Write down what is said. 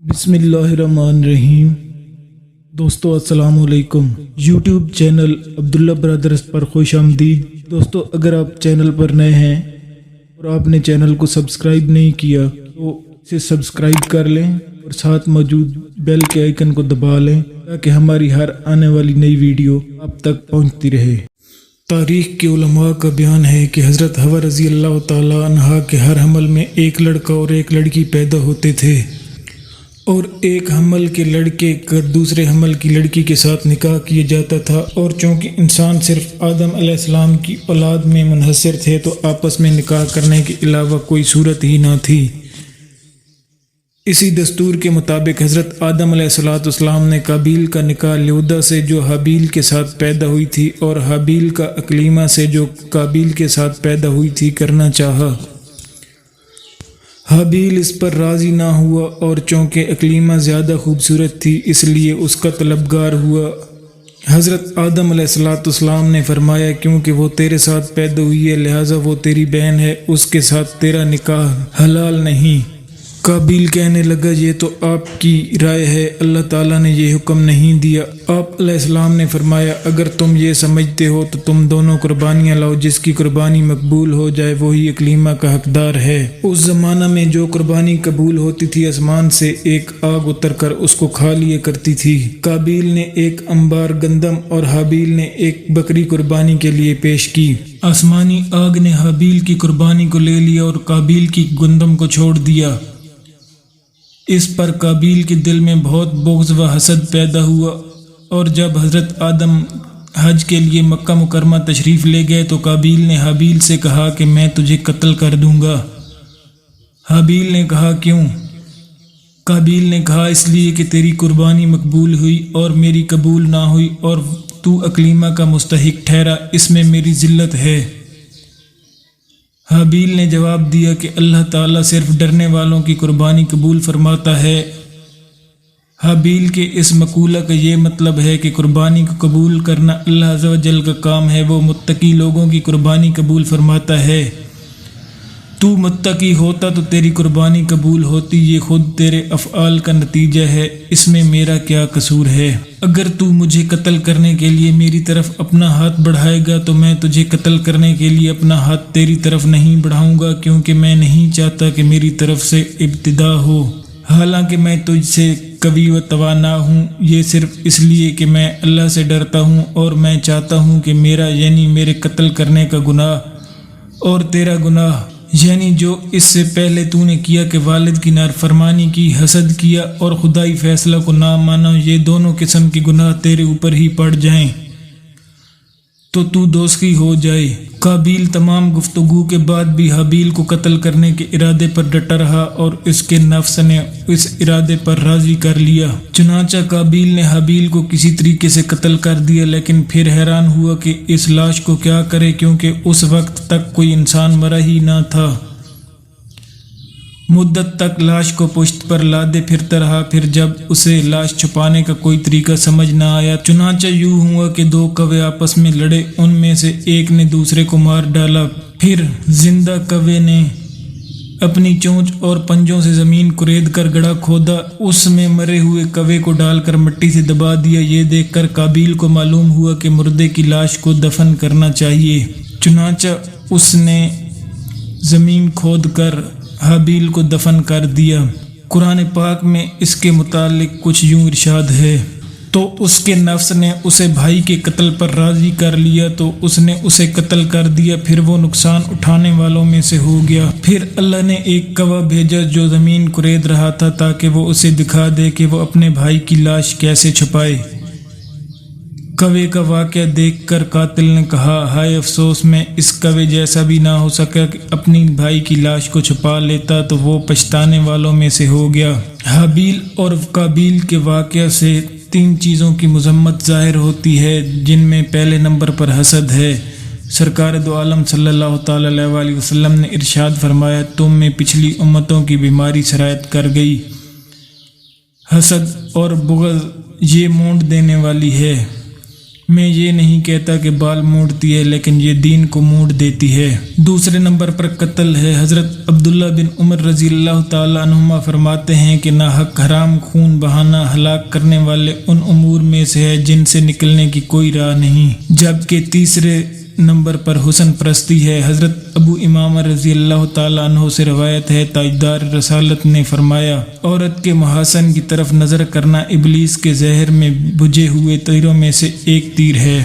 بسم اللہ الرحمن الرحیم۔ دوستو السلام علیکم۔ یوٹیوب چینل عبداللہ برادرز پر خوش آمدید۔ دوستو اگر آپ چینل پر نئے ہیں اور آپ نے چینل کو سبسکرائب نہیں کیا تو اسے سبسکرائب کر لیں اور ساتھ موجود بیل کے آئیکن کو دبا لیں تاکہ ہماری ہر آنے والی نئی ویڈیو آپ تک پہنچتی رہے۔ تاریخ کے علماء کا بیان ہے کہ حضرت حوا رضی اللہ تعالی عنہ کے ہر حمل میں ایک لڑکا اور ایک لڑکی پیدا ہوتے تھے، اور ایک حمل کے لڑکے کا دوسرے حمل کی لڑکی کے ساتھ نکاح کیا جاتا تھا، اور چونکہ انسان صرف آدم علیہ السلام کی اولاد میں منحصر تھے تو آپس میں نکاح کرنے کے علاوہ کوئی صورت ہی نہ تھی۔ اسی دستور کے مطابق حضرت آدم علیہ السلام نے قابیل کا نکاح لیودہ سے جو حابیل کے ساتھ پیدا ہوئی تھی اور حابیل کا اکلیمہ سے جو قابیل کے ساتھ پیدا ہوئی تھی کرنا چاہا۔ حابیل اس پر راضی نہ ہوا، اور چونکہ اکلیمہ زیادہ خوبصورت تھی اس لیے اس کا طلبگار ہوا۔ حضرت آدم علیہ السلام نے فرمایا کیونکہ وہ تیرے ساتھ پیدا ہوئی ہے لہٰذا وہ تیری بہن ہے، اس کے ساتھ تیرا نکاح حلال نہیں۔ قابیل کہنے لگا یہ تو آپ کی رائے ہے، اللہ تعالیٰ نے یہ حکم نہیں دیا۔ آپ علیہ السلام نے فرمایا اگر تم یہ سمجھتے ہو تو تم دونوں قربانیاں لاؤ، جس کی قربانی مقبول ہو جائے وہی اکلیمہ کا حقدار ہے۔ اس زمانہ میں جو قربانی قبول ہوتی تھی آسمان سے ایک آگ اتر کر اس کو کھا لیا کرتی تھی۔ قابیل نے ایک انبار گندم اور حابیل نے ایک بکری قربانی کے لیے پیش کی۔ آسمانی آگ نے حابیل کی قربانی کو لے لیا اور قابیل کی گندم کو چھوڑ دیا۔ اس پر قابیل کے دل میں بہت بغض و حسد پیدا ہوا، اور جب حضرت آدم حج کے لیے مکہ مکرمہ تشریف لے گئے تو قابیل نے حابیل سے کہا کہ میں تجھے قتل کر دوں گا۔ حابیل نے کہا کیوں؟ قابیل نے کہا اس لیے کہ تیری قربانی مقبول ہوئی اور میری قبول نہ ہوئی، اور تو اکلیمہ کا مستحق ٹھہرا، اس میں میری ذلت ہے۔ حابیل نے جواب دیا کہ اللہ تعالیٰ صرف ڈرنے والوں کی قربانی قبول فرماتا ہے۔ حابیل کے اس مقولہ کا یہ مطلب ہے کہ قربانی کو قبول کرنا اللہ عز و جل کا کام ہے، وہ متقی لوگوں کی قربانی قبول فرماتا ہے۔ تو متقی ہوتا تو تیری قربانی قبول ہوتی، یہ خود تیرے افعال کا نتیجہ ہے، اس میں میرا کیا قصور ہے؟ اگر تو مجھے قتل کرنے کے لیے میری طرف اپنا ہاتھ بڑھائے گا تو میں تجھے قتل کرنے کے لیے اپنا ہاتھ تیری طرف نہیں بڑھاؤں گا، کیونکہ میں نہیں چاہتا کہ میری طرف سے ابتدا ہو، حالانکہ میں تجھ سے قوی و توانا ہوں، یہ صرف اس لیے کہ میں اللہ سے ڈرتا ہوں اور میں چاہتا ہوں کہ میرا یعنی میرے قتل کرنے کا گناہ اور تیرا گناہ یعنی جو اس سے پہلے تو نے کیا کہ والد کی نافرمانی کی، حسد کیا اور خدائی فیصلہ کو نہ مانا، یہ دونوں قسم کے گناہ تیرے اوپر ہی پڑ جائیں تو دوزخی ہو جائے۔ قابیل تمام گفتگو کے بعد بھی حابیل کو قتل کرنے کے ارادے پر ڈٹا رہا اور اس کے نفس نے اس ارادے پر راضی کر لیا۔ چنانچہ قابیل نے حابیل کو کسی طریقے سے قتل کر دیا، لیکن پھر حیران ہوا کہ اس لاش کو کیا کرے، کیونکہ اس وقت تک کوئی انسان مرا ہی نہ تھا۔ مدت تک لاش کو پشت پر لادے پھرتا رہا، پھر جب اسے لاش چھپانے کا کوئی طریقہ سمجھ نہ آیا، چنانچہ یوں ہوا کہ دو کوے آپس میں لڑے، ان میں سے ایک نے دوسرے کو مار ڈالا، پھر زندہ کوے نے اپنی چونچ اور پنجوں سے زمین کرید کر گڑھا کھودا، اس میں مرے ہوئے کوے کو ڈال کر مٹی سے دبا دیا۔ یہ دیکھ کر قابیل کو معلوم ہوا کہ مردے کی لاش کو دفن کرنا چاہیے، چنانچہ اس نے زمین کھود کر حابیل کو دفن کر دیا۔ قرآن پاک میں اس کے متعلق کچھ یوں ارشاد ہے، تو اس کے نفس نے اسے بھائی کے قتل پر راضی کر لیا تو اس نے اسے قتل کر دیا، پھر وہ نقصان اٹھانے والوں میں سے ہو گیا۔ پھر اللہ نے ایک کوہ بھیجا جو زمین کرید رہا تھا تاکہ وہ اسے دکھا دے کہ وہ اپنے بھائی کی لاش کیسے چھپائے۔ کوے کا واقعہ دیکھ کر قاتل نے کہا ہائے افسوس، میں اس کوے جیسا بھی نہ ہو سکا کہ اپنی بھائی کی لاش کو چھپا لیتا، تو وہ پچھتانے والوں میں سے ہو گیا۔ حابیل اور قابیل کے واقعہ سے تین چیزوں کی مذمت ظاہر ہوتی ہے، جن میں پہلے نمبر پر حسد ہے۔ سرکار دو عالم صلی اللہ تعالی علیہ وسلم نے ارشاد فرمایا تم میں پچھلی امتوں کی بیماری سرایت کر گئی۔ حسد اور بغض یہ مونڈ دینے والی ہے۔ میں یہ نہیں کہتا کہ بال موڑتی ہے، لیکن یہ دین کو موڑ دیتی ہے۔ دوسرے نمبر پر قتل ہے۔ حضرت عبداللہ بن عمر رضی اللہ تعالیٰ عنہما فرماتے ہیں کہ ناحق حرام خون بہانا ہلاک کرنے والے ان امور میں سے ہے جن سے نکلنے کی کوئی راہ نہیں۔ جبکہ تیسرے نمبر پر حسن پرستی ہے۔ حضرت ابو امامہ رضی اللہ تعالیٰ عنہ سے روایت ہے، تاجدار رسالت نے فرمایا، عورت کے محاسن کی طرف نظر کرنا ابلیس کے زہر میں بجھے ہوئے تیروں میں سے ایک تیر ہے۔